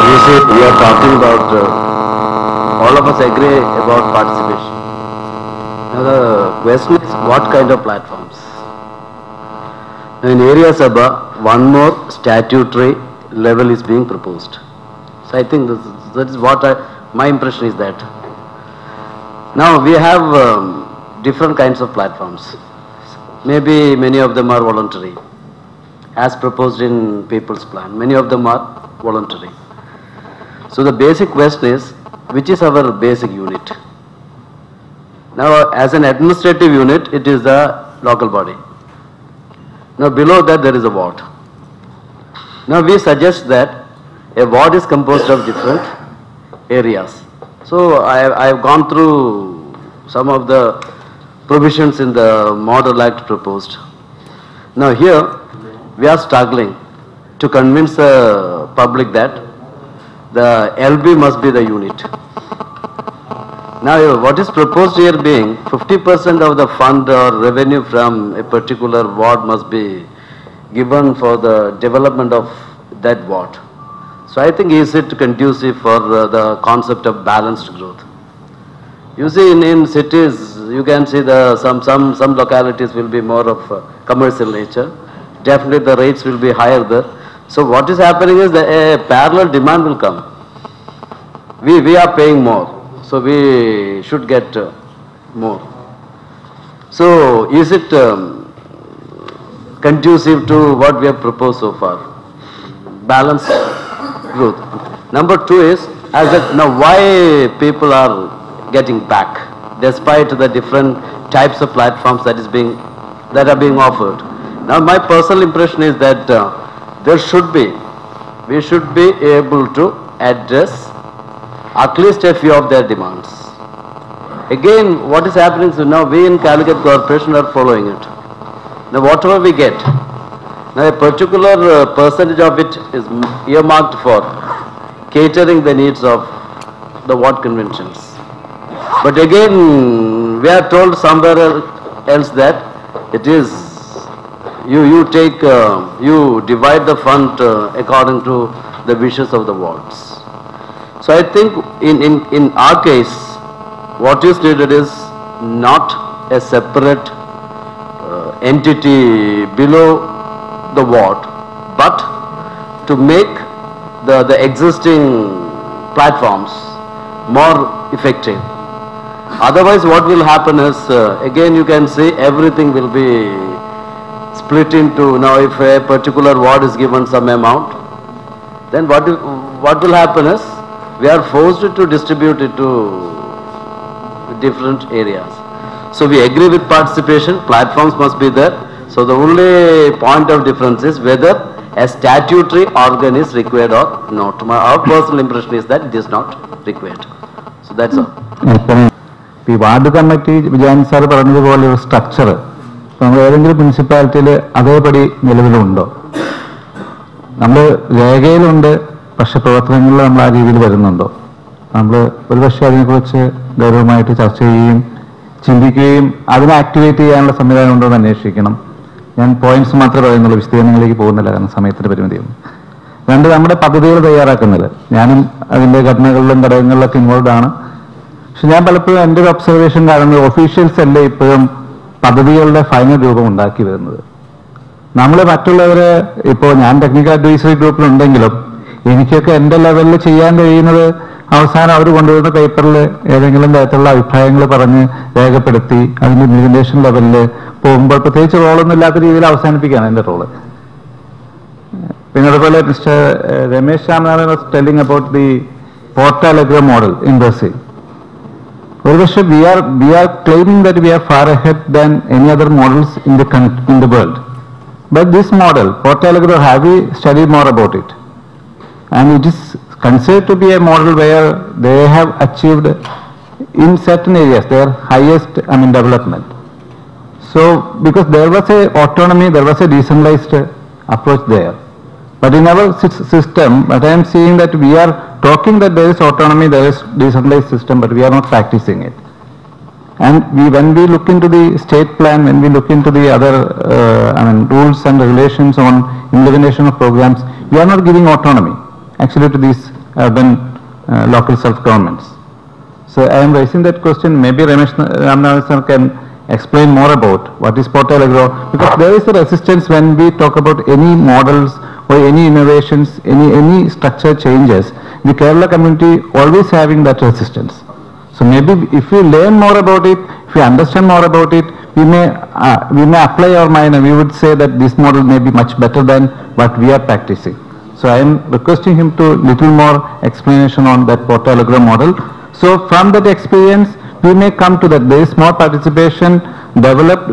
You see, we are talking about, all of us agree about participation. Now the question is, what kind of platforms? In Area Sabha, one more statutory level is being proposed. So I think that is what my impression is that. Now we have different kinds of platforms. Maybe many of them are voluntary, as proposed in People's Plan. Many of them are voluntary. So the basic question is, which is our basic unit? Now as an administrative unit, it is the local body. Now below that there is a ward. Now we suggest that a ward is composed of different areas. So I have gone through some of the provisions in the Model Act proposed. Now here we are struggling to convince the public that the LB must be the unit. Now what is proposed here being 50% of the fund or revenue from a particular ward must be given for the development of that ward. So I think is it conducive for the concept of balanced growth. You see in cities you can see some localities will be more of commercial nature. Definitely the rates will be higher there. So what is happening is that a parallel demand will come. We are paying more. So we should get more. So is it conducive to what we have proposed so far? Balanced growth. Number two is, now why people are getting back despite the different types of platforms that are being offered. Now my personal impression is that we should be able to address at least a few of their demands. Again, what is happening is now we in Calicut Corporation are following it. Now whatever we get, now a particular percentage of it is earmarked for catering the needs of the ward conventions. But again, we are told somewhere else that it is, you divide the fund according to the wishes of the wards. So I think in our case, what is needed is not a separate entity below the ward, but to make the existing platforms more effective. Otherwise what will happen is, again you can see everything will be split into, now if a particular ward is given some amount, then what will happen is, we are forced to distribute it to different areas. So we agree with participation, platforms must be there. So the only point of difference is whether a statutory organ is required or not. Our personal impression is that it is not required. So that's all. The ward committee, Vijayan sir പറഞ്ഞതുപോലെ structure, നമ്മൾ ഏതെങ്കിലും മുനിസിപ്പാലിറ്റിയിൽ അതേപടി നിലവിലുണ്ടോ? നമ്മൾ രേഖയിലുണ്ട്, പക്ഷെ പ്രവർത്തനങ്ങളിൽ നമ്മൾ ആ രീതിയിൽ വരുന്നുണ്ടോ? നമ്മൾ ഒരുപക്ഷെ അതിനെക്കുറിച്ച് ഗൗരവമായിട്ട് ചർച്ച ചെയ്യുകയും ചിന്തിക്കുകയും അതിനെ ആക്ടിവേറ്റ് ചെയ്യാനുള്ള സംവിധാനം ഉണ്ടോ എന്ന് അന്വേഷിക്കണം. ഞാൻ പോയിന്റ്സ് മാത്രമേ പറയുന്നുള്ളൂ, വിശദീകരണങ്ങളിലേക്ക് പോകുന്നില്ല, കാരണം സമയത്തിന്റെ പരിമിതിയാണ്. രണ്ട്, നമ്മുടെ പദ്ധതികൾ തയ്യാറാക്കുന്നത്, ഞാനും അതിന്റെ ഘടനകളിലും ഘടകങ്ങളിലൊക്കെ ഇൻവോൾവ് ആണ്. പക്ഷെ ഞാൻ പലപ്പോഴും എൻ്റെ ഒരു ഒബ്സർവേഷൻ കാണുന്നത് ഒഫീഷ്യൽസ് അല്ലേ ഇപ്പോഴും പദ്ധതികളുടെ ഫൈനൽ രൂപം ഉണ്ടാക്കി വരുന്നത്. നമ്മൾ മറ്റുള്ളവരെ, ഇപ്പോൾ ഞാൻ ടെക്നിക്കൽ അഡ്വൈസറി ഗ്രൂപ്പിലുണ്ടെങ്കിലും എനിക്കൊക്കെ എൻ്റെ ലെവലിൽ ചെയ്യാൻ കഴിയുന്നത് അവസാനം അവർ കൊണ്ടുവരുന്ന പേപ്പറിൽ ഏതെങ്കിലും തരത്തിലുള്ള അഭിപ്രായങ്ങൾ പറഞ്ഞ് രേഖപ്പെടുത്തി അതിൻ്റെ ഇംപ്ലിമെന്റേഷൻ ലെവലിൽ പോകുമ്പോൾ പ്രത്യേകിച്ച് റോളൊന്നും ഇല്ലാത്ത രീതിയിൽ അവസാനിപ്പിക്കുകയാണ് എൻ്റെ റോള്. പിന്നെ അതുപോലെ mister Ramesh Shyamanathan was telling about the port Alegre model in Brazil. ഒരുപക്ഷെ we are claiming that we are far ahead than any other models in the world. But this model, Porto Alegre, have we studied more about it? And it is considered to be a model where they have achieved in certain areas their highest development. So because there was a autonomy, there was a decentralized approach there. But in our system, but I am seeing that we are talking that there is autonomy, there is decentralized system, but we are not practicing it. And when we look into the state plan, when we look into the other rules and regulations on implementation of programs, we are not giving autonomy actually to these urban local self-governments. So I am raising that question. Maybe Ramesh Ramanathan sir can explain more about what is Porto Alegre, because there is a resistance when we talk about any models or any innovations, any structure changes. The Kerala community always having that resistance. So maybe if we learn more about it, if we understand more about it, we may apply our mind and we would say that this model may be much better than what we are practicing. So I am requesting him to little more explanation on that Porto Alegre model. So from that experience, we may come to that there is more participation developed.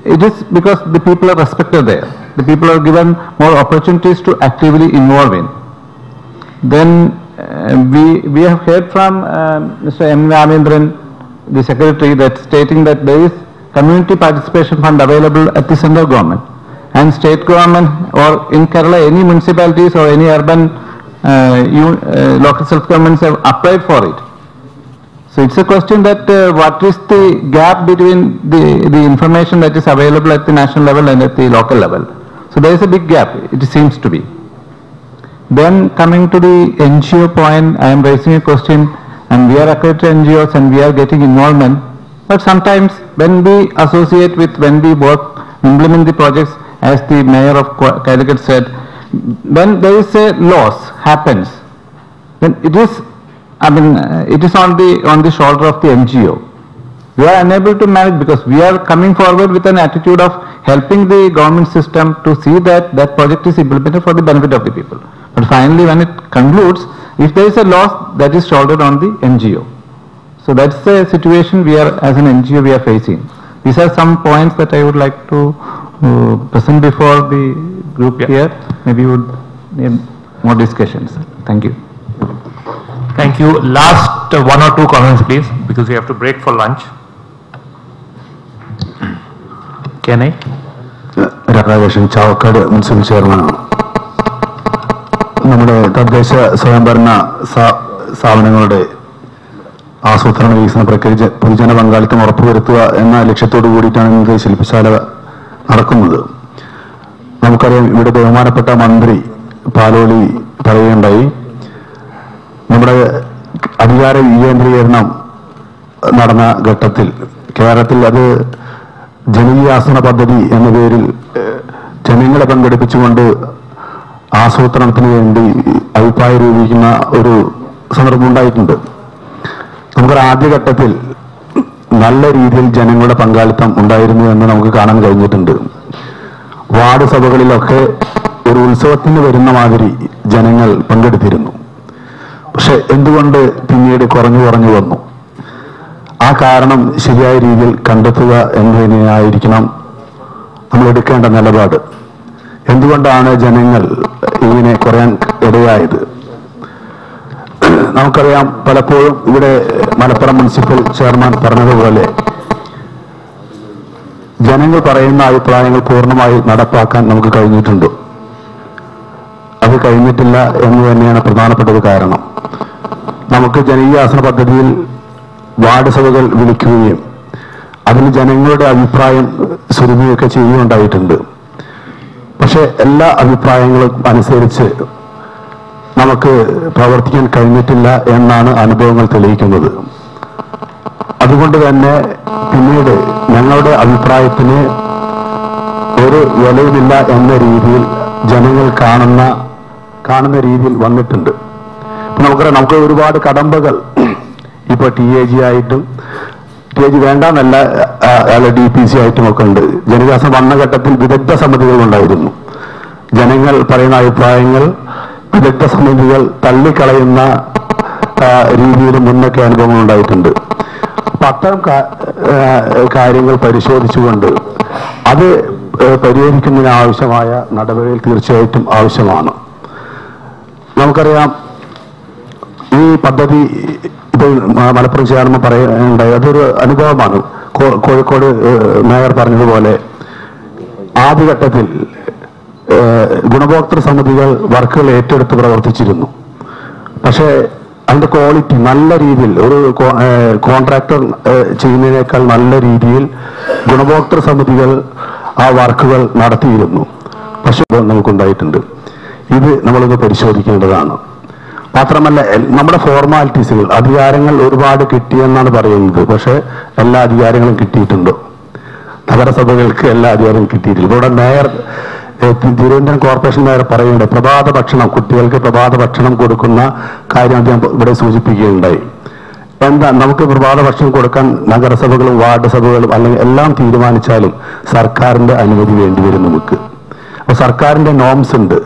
It is because the people are respected there. The people are given more opportunities to actively involve in. Then we have heard from Mr. M. Ramendran, the secretary, that stating that there is community participation fund available at the central government, and state government or in Kerala any municipalities or any urban local self-governments have applied for it. So it's a question that what is the gap between the information that is available at the national level and at the local level. So there is a big gap, it seems to be. Then coming to the NGO point, I am raising a question, and we are accredited NGOs and we are getting involvement, but sometimes when we associate with, when we work, implement the projects, as the mayor of Calicut said, when there is a loss happens, then it is, it is on the shoulder of the NGO. We are unable to manage because we are coming forward with an attitude of helping the government system to see that that project is implemented for the benefit of the people. But finally, when it concludes, if there is a loss, that is shouldered on the NGO. So that's the situation we are, as an NGO, we are facing. These are some points that I would like to present before the group here. Maybe we would need more discussions. Thank you. Thank you. Last one or two comments, please, because we have to break for lunch. Can I? Raghveshan Chawakad, Municipal Chairman. നമ്മുടെ തദ്ദേശ സ്വയംഭരണ സ്ഥാപനങ്ങളുടെ ആസൂത്രണ വികസന പ്രക്രിയ പൊതുജന പങ്കാളിത്തം ഉറപ്പുവരുത്തുക എന്ന ലക്ഷ്യത്തോടു കൂടിയിട്ടാണ് ഇന്നത്തെ ശില്പശാല നടക്കുന്നത്. നമുക്കറിയാം, ഇവിടെ ബഹുമാനപ്പെട്ട മന്ത്രി പാലോളി പറയുകയുണ്ടായി, നമ്മുടെ അധികാര വികേന്ദ്രീകരണം നടന്ന ഘട്ടത്തിൽ കേരളത്തിൽ അത് ജനകീയാസന പദ്ധതി എന്ന പേരിൽ ജനങ്ങളെ പങ്കെടുപ്പിച്ചുകൊണ്ട് ആസൂത്രണത്തിന് വേണ്ടി അഭിപ്രായം രൂപീകരിക്കുന്ന ഒരു സന്ദർഭം ഉണ്ടായിട്ടുണ്ട്. നമുക്കൊരു ആദ്യഘട്ടത്തിൽ നല്ല രീതിയിൽ ജനങ്ങളുടെ പങ്കാളിത്തം ഉണ്ടായിരുന്നു എന്ന് നമുക്ക് കാണാൻ കഴിഞ്ഞിട്ടുണ്ട്. വാർഡ് സഭകളിലൊക്കെ ഒരു ഉത്സവത്തിന് വരുന്ന മാതിരി ജനങ്ങൾ പങ്കെടുത്തിരുന്നു. പക്ഷെ എന്തുകൊണ്ട് പിന്നീട് കുറഞ്ഞു വന്നു? ആ കാരണം ശരിയായ രീതിയിൽ കണ്ടെത്തുക എന്നതിനായിരിക്കണം നമ്മൾ എടുക്കേണ്ട നിലപാട്. എന്തുകൊണ്ടാണ് ജനങ്ങൾ ഇങ്ങനെ കുറയാൻ ഇടയായത്? നമുക്കറിയാം, പലപ്പോഴും ഇവിടെ മലപ്പുറം മുനിസിപ്പൽ ചെയർമാൻ പറഞ്ഞതുപോലെ ജനങ്ങൾ പറയുന്ന അഭിപ്രായങ്ങൾ പൂർണ്ണമായി നടപ്പാക്കാൻ നമുക്ക് കഴിഞ്ഞിട്ടുണ്ട്. അത് കഴിഞ്ഞിട്ടില്ല എന്ന് തന്നെയാണ് പ്രധാനപ്പെട്ട ഒരു കാരണം. നമുക്ക് ജനകീയാസന പദ്ധതിയിൽ വാർഡ് സഭകൾ വിളിക്കുകയും അതിൽ ജനങ്ങളുടെ അഭിപ്രായം സ്വീകരിക്കുകയൊക്കെ ചെയ്യുകയുണ്ടായിട്ടുണ്ട്. പക്ഷെ എല്ലാ അഭിപ്രായങ്ങളും അനുസരിച്ച് നമുക്ക് പ്രവർത്തിക്കാൻ കഴിഞ്ഞിട്ടില്ല എന്നാണ് അനുഭവങ്ങൾ തെളിയിക്കുന്നത്. അതുകൊണ്ട് തന്നെ പിന്നീട് ഞങ്ങളുടെ അഭിപ്രായത്തിന് ഒരു വിലയുമില്ല എന്ന രീതിയിൽ ജനങ്ങൾ കാണുന്ന രീതിയിൽ വന്നിട്ടുണ്ട്. നമുക്കറിയാം, നമുക്ക് ഒരുപാട് കടമ്പകൾ ഇപ്പോൾ TAG ആയിട്ടും, TAG വേണ്ടെന്നല്ല, DPC ആയിട്ടും ഒക്കെ ഉണ്ട്. ജനവികാസം വന്ന ഘട്ടത്തിൽ വിദഗ്ധ സമിതികൾ ഉണ്ടായിരുന്നു. ജനങ്ങൾ പറയുന്ന അഭിപ്രായങ്ങൾ വിദഗ്ധ സമിതികൾ തള്ളിക്കളയുന്ന രീതിയിൽ മുന്നൊക്കെ അനുഭവങ്ങൾ ഉണ്ടായിട്ടുണ്ട്. അപ്പൊ അത്തരം കാര്യങ്ങൾ പരിശോധിച്ചുകൊണ്ട് അത് പരിഹരിക്കുന്നതിന് ആവശ്യമായ നടപടികൾ തീർച്ചയായിട്ടും ആവശ്യമാണ്. നമുക്കറിയാം, ഈ പദ്ധതി ഇപ്പോൾ മലപ്പുറം ചെയർമാൻ പറയുന്നുണ്ടായി, അതൊരു അനുഭവമാണ്. കോഴിക്കോട് മേയർ പറഞ്ഞതുപോലെ ആദ്യഘട്ടത്തിൽ ഗുണഭോക്തൃ സമിതികൾ വർക്കുകൾ ഏറ്റെടുത്ത് പ്രവർത്തിച്ചിരുന്നു. പക്ഷേ അതിന്റെ ക്വാളിറ്റി നല്ല രീതിയിൽ, ഒരു കോൺട്രാക്ടർ ചെയ്യുന്നതിനേക്കാൾ നല്ല രീതിയിൽ ഗുണഭോക്തൃ സമിതികൾ ആ വർക്കുകൾ നടത്തിയിരുന്നു. പക്ഷെ നമുക്കുണ്ടായിട്ടുണ്ട്. ഇത് നമ്മളൊന്ന് പരിശോധിക്കേണ്ടതാണ്. മാത്രമല്ല നമ്മുടെ ഫോർമാലിറ്റീസുകൾ, അധികാരങ്ങൾ ഒരുപാട് കിട്ടിയെന്നാണ് പറയുന്നത്. പക്ഷെ എല്ലാ അധികാരങ്ങളും കിട്ടിയിട്ടുണ്ടോ? നഗരസഭകൾക്ക് എല്ലാ അധികാരവും കിട്ടിയിട്ടില്ല. ഇവിടെ മേയർ, തിരുവനന്തപുരം കോർപ്പറേഷൻ മേയർ പറയുന്നുണ്ട്, പ്രഭാത ഭക്ഷണം, കുട്ടികൾക്ക് പ്രഭാത ഭക്ഷണം കൊടുക്കുന്ന കാര്യം അദ്ദേഹം ഇവിടെ സൂചിപ്പിക്കുകയുണ്ടായി. എന്താ, നമുക്ക് പ്രഭാത ഭക്ഷണം കൊടുക്കാൻ നഗരസഭകളും വാർഡ് സഭകളും അല്ലെങ്കിൽ എല്ലാം തീരുമാനിച്ചാലും സർക്കാരിന്റെ അനുമതി വേണ്ടിവരും നമുക്ക്. അപ്പൊ സർക്കാരിന്റെ നോംസ് ഉണ്ട്.